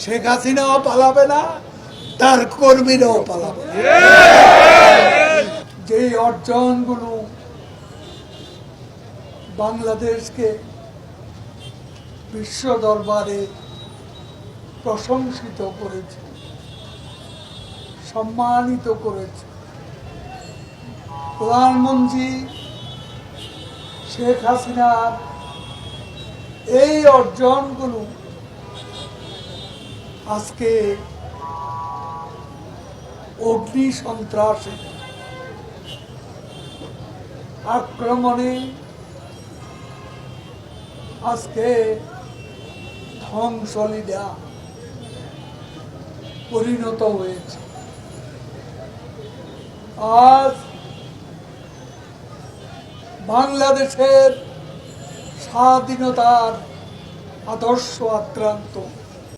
শেখ হাসিনাও পালাবে না, তার কর্মীরাও পালাবে না। যে অর্জনগুলো বাংলাদেশকে বিশ্ব দরবারে প্রশংসিত করেছে, সম্মানিত করেছে, প্রধানমন্ত্রী শেখ হাসিনার এই অর্জনগুলো আজকে অগ্নি সন্ত্রাসে আক্রমণে আজকে ধ্বংসলীলা পরিণত হয়েছে। আজ বাংলাদেশের স্বাধীনতার আদর্শ আক্রান্ত।